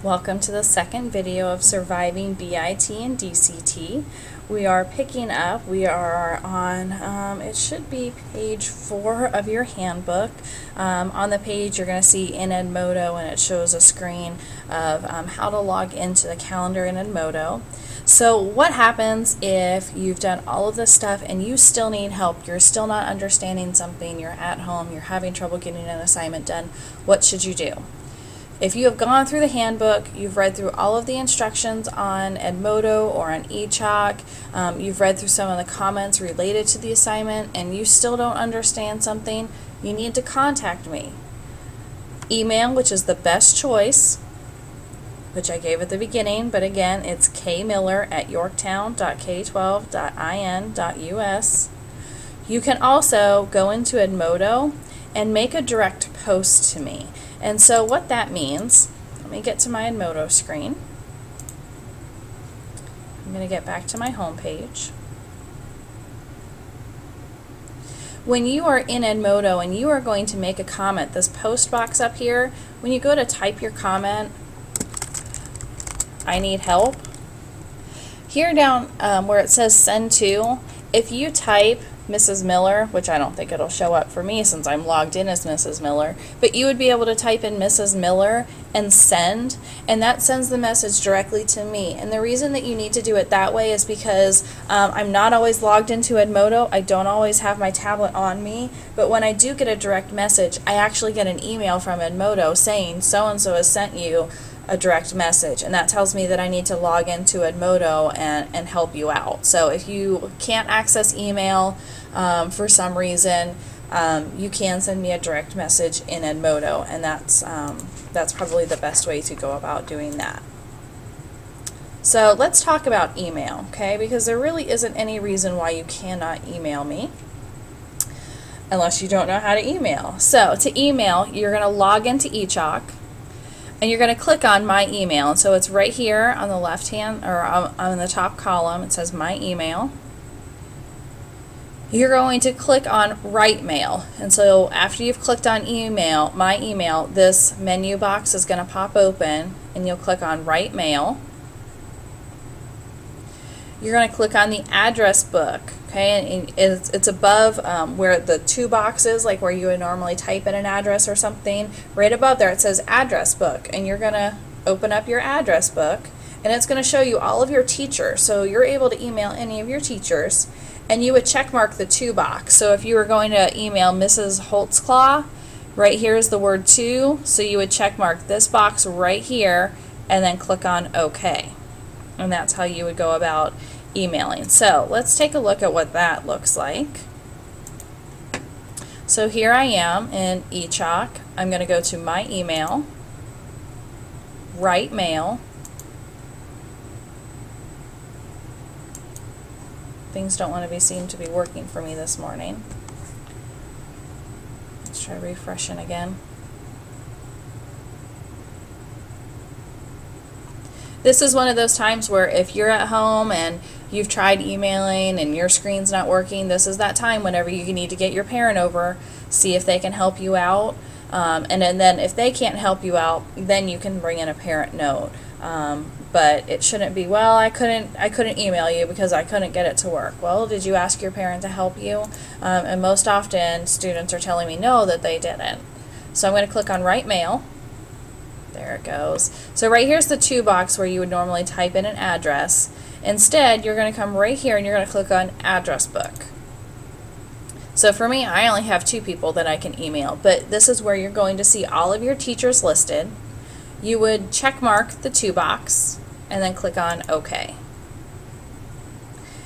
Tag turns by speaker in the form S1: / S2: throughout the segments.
S1: Welcome to the second video of Surviving BIT and DCT. We are picking up, we are on, it should be page 4 of your handbook. On the page you're going to see in Edmodo, and it shows a screen of how to log into the calendar in Edmodo. So what happens if you've done all of this stuff and you still need help, you're still not understanding something, you're at home, you're having trouble getting an assignment done? What should you do? If you have gone through the handbook, you've read through all of the instructions on Edmodo or on eChalk, you've read through some of the comments related to the assignment, and you still don't understand something, you need to contact me. Email, which is the best choice, which I gave at the beginning, but again, it's kmiller@yorktown.k12.in.us. You can also go into Edmodo and make a direct post to me. And so what that means, let me get to my Edmodo screen. I'm going to get back to my home page. When you are in Edmodo and you are going to make a comment, this post box up here, when you go to type your comment, I need help, here down where it says send to, if you type Mrs. Miller, which I don't think it'll show up for me since I'm logged in as Mrs. Miller, but you would be able to type in Mrs. Miller and send, and that sends the message directly to me. And the reason that you need to do it that way is because I'm not always logged into Edmodo. I don't always have my tablet on me, but when I do get a direct message, I actually get an email from Edmodo saying so-and-so has sent you a direct message, and that tells me that I need to log into Edmodo and help you out. So if you can't access email for some reason, you can send me a direct message in Edmodo, and that's probably the best way to go about doing that. So let's talk about email, okay? Because there really isn't any reason why you cannot email me unless you don't know how to email. So to email, you're going to log into eChalk, and you're going to click on my email. And so it's right here on the left hand, or on the top column, it says my email. You're going to click on write mail, and so after you've clicked on email, my email, this menu box is going to pop open, and you'll click on write mail. You're going to click on the address book, okay, and it's above where the two boxes, like where you would normally type in an address or something. Right above there it says address book, and you're going to open up your address book, and it's going to show you all of your teachers, so you're able to email any of your teachers, and you would check mark the to box. So if you were going to email Mrs. Holtzclaw, right here is the word to, so you would check mark this box right here and then click on OK. And that's how you would go about emailing. So let's take a look at what that looks like. So here I am in eChalk. I'm going to go to my email, write mail. Things don't want to seem to be working for me this morning. Let's try refreshing again. This is one of those times where if you're at home and you've tried emailing and your screen's not working, this is that time whenever you need to get your parent over, see if they can help you out, and then if they can't help you out, then you can bring in a parent note. But it shouldn't be, well, I couldn't email you because I couldn't get it to work. Well, did you ask your parent to help you? And most often students are telling me no, that they didn't. So I'm going to click on write mail. There it goes. So right here's the to box where you would normally type in an address. Instead, you're going to come right here and you're going to click on address book. So for me, I only have 2 people that I can email, but this is where you're going to see all of your teachers listed. You would check mark the to box and then click on OK.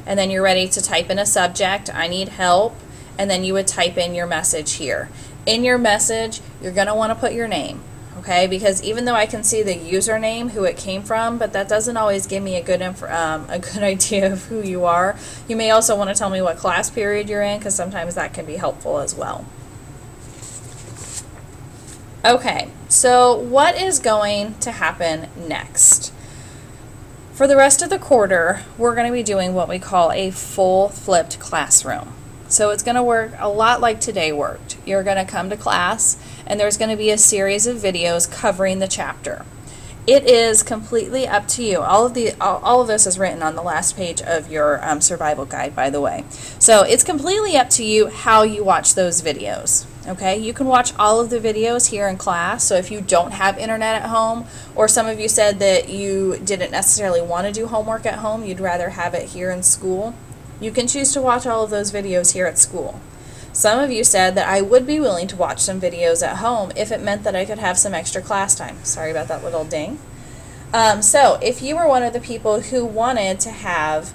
S1: And then you're ready to type in a subject, I need help, and then you would type in your message here. In your message, you're going to want to put your name. Okay, because even though I can see the username, who it came from, but that doesn't always give me a good idea of who you are. You may also want to tell me what class period you're in, because sometimes that can be helpful as well. Okay, so what is going to happen next? For the rest of the quarter, we're going to be doing what we call a full flipped classroom. So it's going to work a lot like today worked. You're going to come to class and there's going to be a series of videos covering the chapter. It is completely up to you. All of this is written on the last page of your survival guide, by the way. So it's completely up to you how you watch those videos. Okay, you can watch all of the videos here in class. So if you don't have internet at home, or some of you said that you didn't necessarily want to do homework at home, you'd rather have it here in school, you can choose to watch all of those videos here at school. Some of you said that I would be willing to watch some videos at home if it meant that I could have some extra class time. Sorry about that little ding. So if you were one of the people who wanted to have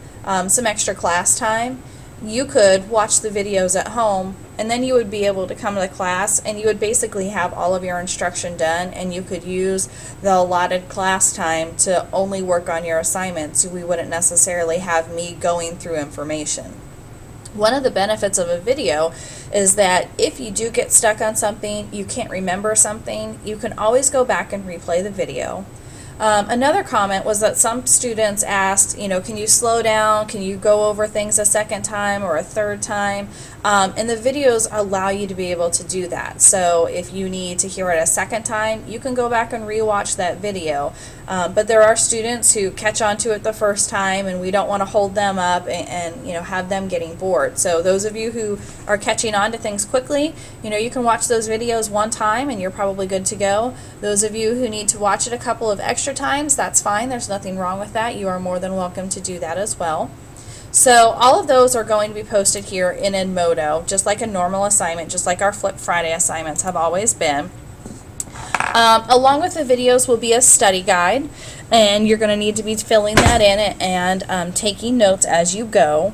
S1: some extra class time, you could watch the videos at home, and then you would be able to come to the class and you would basically have all of your instruction done, and you could use the allotted class time to only work on your assignments. We wouldn't necessarily have me going through information. One of the benefits of a video is that if you do get stuck on something, you can't remember something, you can always go back and replay the video. Another comment was that some students asked, can you slow down? Can you go over things a second time or a third time? And the videos allow you to be able to do that. So if you need to hear it a second time, you can go back and rewatch that video. But there are students who catch on to it the first time, and we don't want to hold them up and have them getting bored. So those of you who are catching on to things quickly, you can watch those videos one time and you're probably good to go. Those of you who need to watch it a couple of extra times, that's fine. There's nothing wrong with that. You are more than welcome to do that as well. So all of those are going to be posted here in Edmodo, just like a normal assignment, just like our Flip Friday assignments have always been. Along with the videos will be a study guide, and you're going to need to be filling that in and taking notes as you go.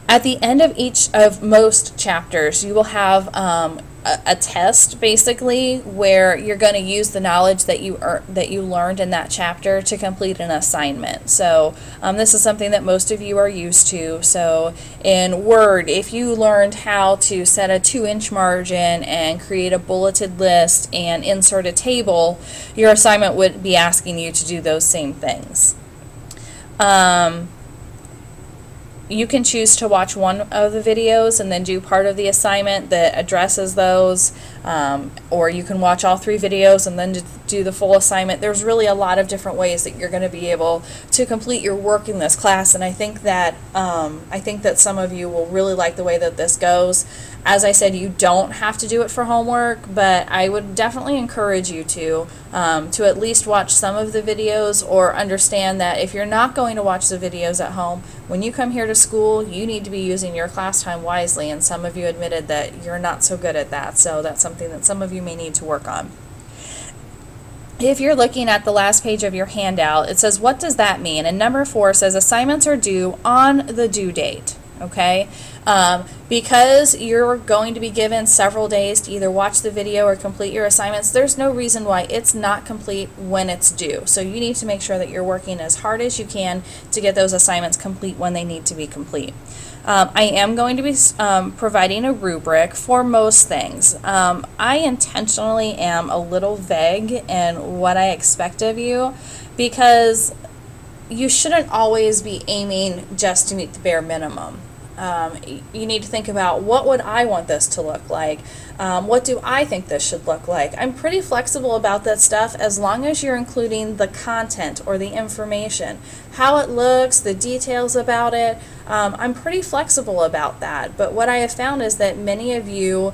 S1: At the end of most chapters, you will have a test, basically, where you're going to use the knowledge that you learned in that chapter to complete an assignment. So this is something that most of you are used to. So in Word, if you learned how to set a 2-inch margin and create a bulleted list and insert a table, your assignment would be asking you to do those same things. You can choose to watch one of the videos and then do part of the assignment that addresses those, or you can watch all 3 videos and then do the full assignment. There's really a lot of different ways that you're going to be able to complete your work in this class, and I think that some of you will really like the way that this goes. As I said, you don't have to do it for homework, but I would definitely encourage you to at least watch some of the videos, or understand that if you're not going to watch the videos at home, when you come here to school, you need to be using your class time wisely, and some of you admitted that you're not so good at that, so that's something that some of you may need to work on. If you're looking at the last page of your handout, it says, what does that mean? And number 4 says assignments are due on the due date. Okay, because you're going to be given several days to either watch the video or complete your assignments, there's no reason why it's not complete when it's due. So you need to make sure that you're working as hard as you can to get those assignments complete when they need to be complete. I am going to be providing a rubric for most things. I intentionally am a little vague in what I expect of you, because you shouldn't always be aiming just to meet the bare minimum. You need to think about, what would I want this to look like? What do I think this should look like? I'm pretty flexible about that stuff as long as you're including the content or the information. How it looks, the details about it, I'm pretty flexible about that. But what I have found is that many of you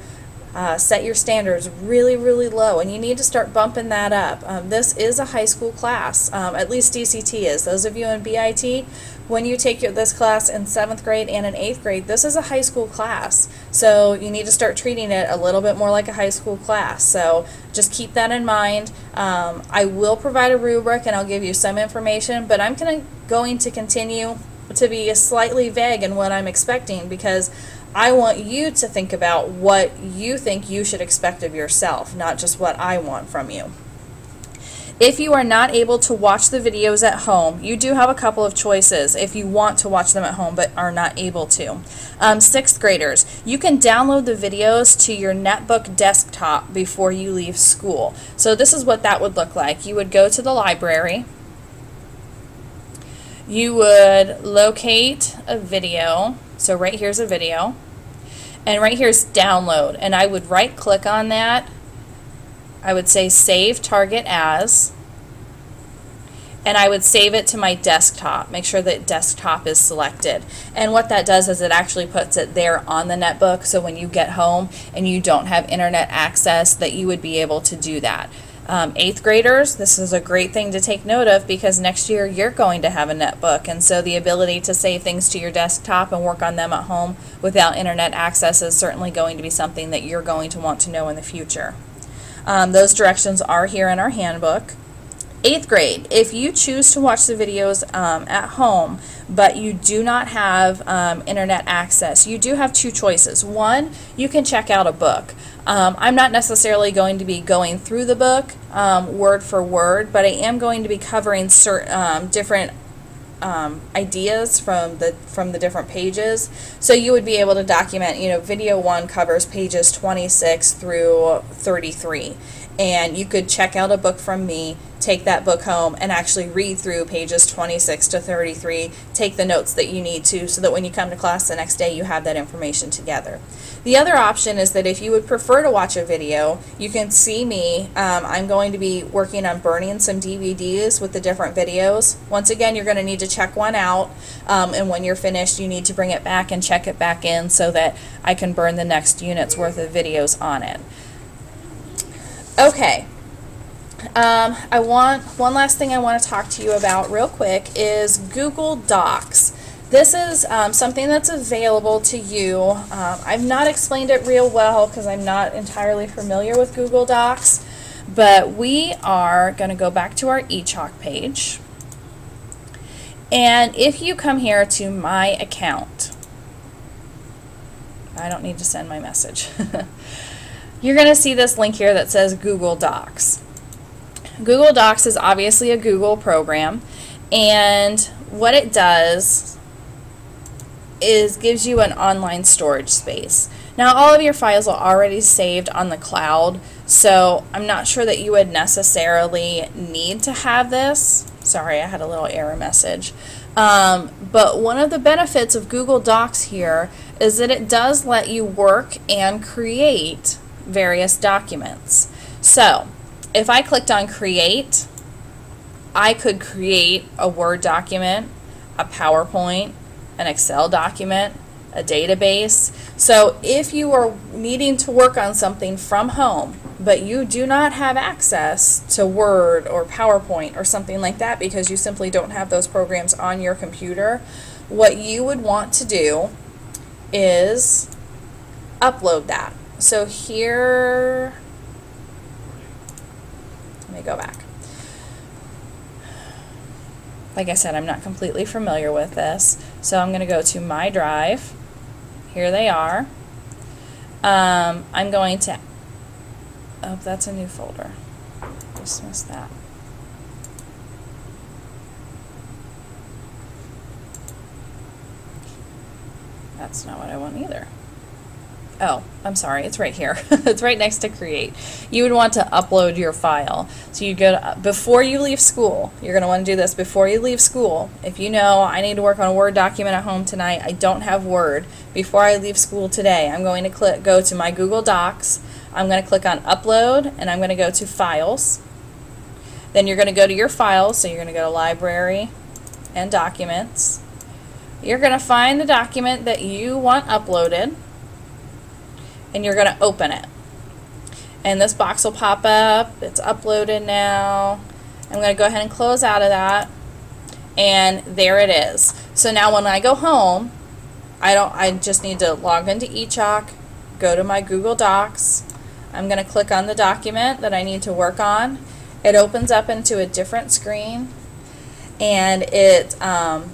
S1: set your standards really, really low, and you need to start bumping that up. This is a high school class, at least DCT is. Those of you in BIT, when you take this class in 7th grade and in 8th grade, this is a high school class. So you need to start treating it a little bit more like a high school class. So just keep that in mind. I will provide a rubric and I'll give you some information, but I'm going to continue to be slightly vague in what I'm expecting, because I want you to think about what you think you should expect of yourself, not just what I want from you. If you are not able to watch the videos at home, you do have a couple of choices if you want to watch them at home but are not able to. 6th graders, you can download the videos to your netbook desktop before you leave school. So this is what that would look like. You would go to the library. You would locate a video. So right here's a video. And right here's download. And I would right click on that. I would say save target as. and I would save it to my desktop. Make sure that desktop is selected. And what that does is it actually puts it there on the netbook, so when you get home and you don't have internet access, that you would be able to do that. 8th graders, this is a great thing to take note of, because next year you're going to have a netbook, and so the ability to save things to your desktop and work on them at home without internet access is certainly going to be something that you're going to want to know in the future. Those directions are here in our handbook. 8th grade, if you choose to watch the videos at home, but you do not have internet access, you do have 2 choices. One, you can check out a book. I'm not necessarily going to be going through the book word for word, but I am going to be covering certain different ideas from the different pages. So you would be able to document, video 1 covers pages 26 through 33, and you could check out a book from me, take that book home, and actually read through pages 26 to 33, take the notes that you need to, so that when you come to class the next day you have that information together. The other option is that if you would prefer to watch a video, you can see me. I'm going to be working on burning some DVDs with the different videos. Once again, you're going to need to check one out, and when you're finished you need to bring it back and check it back in so that I can burn the next unit's worth of videos on it. Okay. One last thing I want to talk to you about real quick is Google Docs. This is something that's available to you. I've not explained it real well because I'm not entirely familiar with Google Docs, but we are going to go back to our eChalk page. And if you come here to My Account, I don't need to send my message. You're going to see this link here that says Google Docs. Google Docs is obviously a Google program, and what it does is gives you an online storage space. Now, all of your files are already saved on the cloud, so I'm not sure that you would necessarily need to have this. Sorry, I had a little error message. But one of the benefits of Google Docs here is that it does let you work and create various documents. So if I clicked on Create, I could create a Word document, a PowerPoint, an Excel document, a database. So if you are needing to work on something from home, but you do not have access to Word or PowerPoint or something like that because you simply don't have those programs on your computer, what you would want to do is upload that. So here, let me go back. Like I said, I'm not completely familiar with this, so I'm going to go to My Drive. Here they are. I'm going to, oh, that's a new folder. Dismiss that. That's not what I want either. Oh, I'm sorry, it's right here. It's right next to Create. You would want to upload your file. So you go to, before you leave school, you're going to want to do this before you leave school. If you know, I need to work on a Word document at home tonight, I don't have Word, before I leave school today, I'm going to go to my Google Docs, I'm going to click on Upload, and I'm going to go to Files. Then you're going to go to your files, so you're going to go to Library and Documents. You're going to find the document that you want uploaded, and you're going to open it. And this box will pop up. It's uploaded now. I'm going to go ahead and close out of that. And there it is. So now when I go home, I just need to log into eChalk, go to my Google Docs. I'm going to click on the document that I need to work on. It opens up into a different screen. And it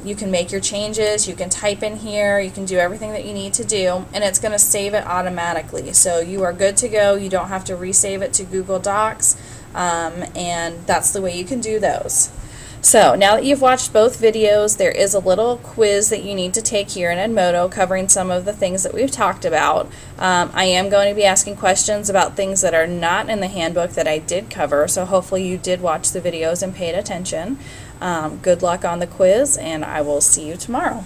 S1: you can make your changes, you can type in here, you can do everything that you need to do, and it's going to save it automatically. So you are good to go. You don't have to resave it to Google Docs, and that's the way you can do those. So now that you've watched both videos, there is a little quiz that you need to take here in Edmodo covering some of the things that we've talked about. I am going to be asking questions about things that are not in the handbook that I did cover, so hopefully you did watch the videos and paid attention. Good luck on the quiz, and I will see you tomorrow.